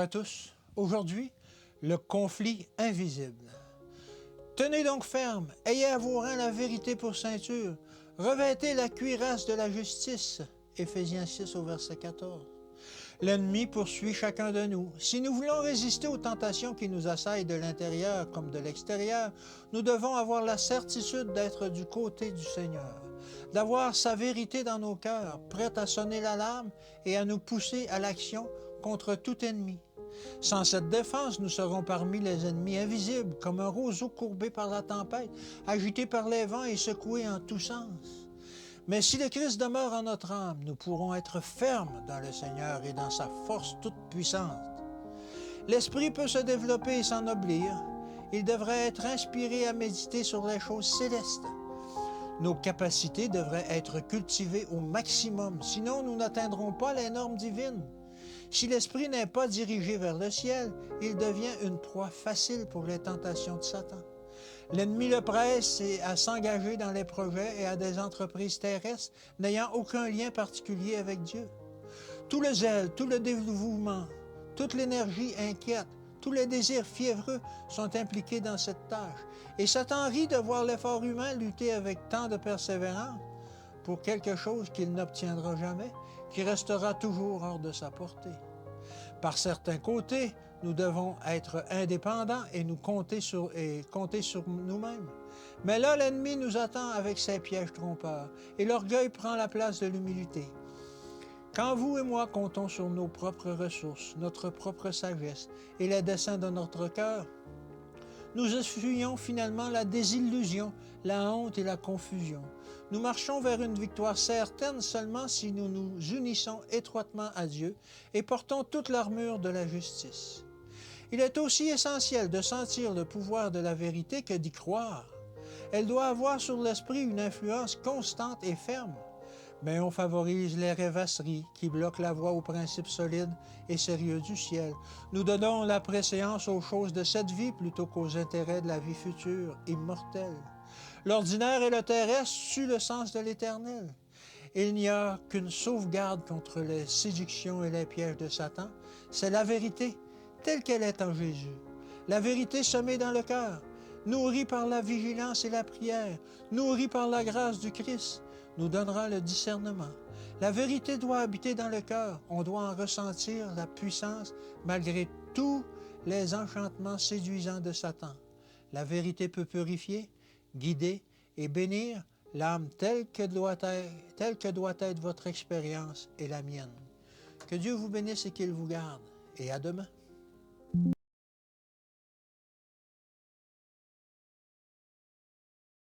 à tous. Aujourd'hui, le conflit invisible. Tenez donc ferme, ayez à vos rangs la vérité pour ceinture, revêtez la cuirasse de la justice. Éphésiens 6 au verset 14. L'ennemi poursuit chacun de nous. Si nous voulons résister aux tentations qui nous assaillent de l'intérieur comme de l'extérieur, nous devons avoir la certitude d'être du côté du Seigneur, d'avoir sa vérité dans nos cœurs, prête à sonner l'alarme et à nous pousser à l'action contre tout ennemi. Sans cette défense, nous serons parmi les ennemis invisibles, comme un roseau courbé par la tempête, agité par les vents et secoué en tous sens. Mais si le Christ demeure en notre âme, nous pourrons être fermes dans le Seigneur et dans sa force toute puissante. L'esprit peut se développer et s'ennoblir. Il devrait être inspiré à méditer sur les choses célestes. Nos capacités devraient être cultivées au maximum, sinon nous n'atteindrons pas les normes divines. Si l'esprit n'est pas dirigé vers le ciel, il devient une proie facile pour les tentations de Satan. L'ennemi le presse à s'engager dans les projets et à des entreprises terrestres n'ayant aucun lien particulier avec Dieu. Tout le zèle, tout le dévouement, toute l'énergie inquiète, tous les désirs fiévreux sont impliqués dans cette tâche. Et Satan rit de voir l'effort humain lutter avec tant de persévérance pour quelque chose qu'il n'obtiendra jamais, qui restera toujours hors de sa portée. Par certains côtés, nous devons être indépendants et compter sur nous-mêmes. Mais là, l'ennemi nous attend avec ses pièges trompeurs et l'orgueil prend la place de l'humilité. Quand vous et moi comptons sur nos propres ressources, notre propre sagesse et les desseins de notre cœur, nous essuyons finalement la désillusion, la honte et la confusion. Nous marchons vers une victoire certaine seulement si nous nous unissons étroitement à Dieu et portons toute l'armure de la justice. Il est aussi essentiel de sentir le pouvoir de la vérité que d'y croire. Elle doit avoir sur l'esprit une influence constante et ferme. Mais on favorise les rêvasseries qui bloquent la voie aux principes solides et sérieux du ciel. Nous donnons la préséance aux choses de cette vie plutôt qu'aux intérêts de la vie future, immortelle. L'ordinaire et le terrestre suent le sens de l'éternel. Il n'y a qu'une sauvegarde contre les séductions et les pièges de Satan. C'est la vérité, telle qu'elle est en Jésus. La vérité semée dans le cœur, nourrie par la vigilance et la prière, nourrie par la grâce du Christ, nous donnera le discernement. La vérité doit habiter dans le cœur. On doit en ressentir la puissance malgré tous les enchantements séduisants de Satan. La vérité peut purifier, guider et bénir l'âme telle que doit être votre expérience et la mienne. Que Dieu vous bénisse et qu'il vous garde. Et à demain.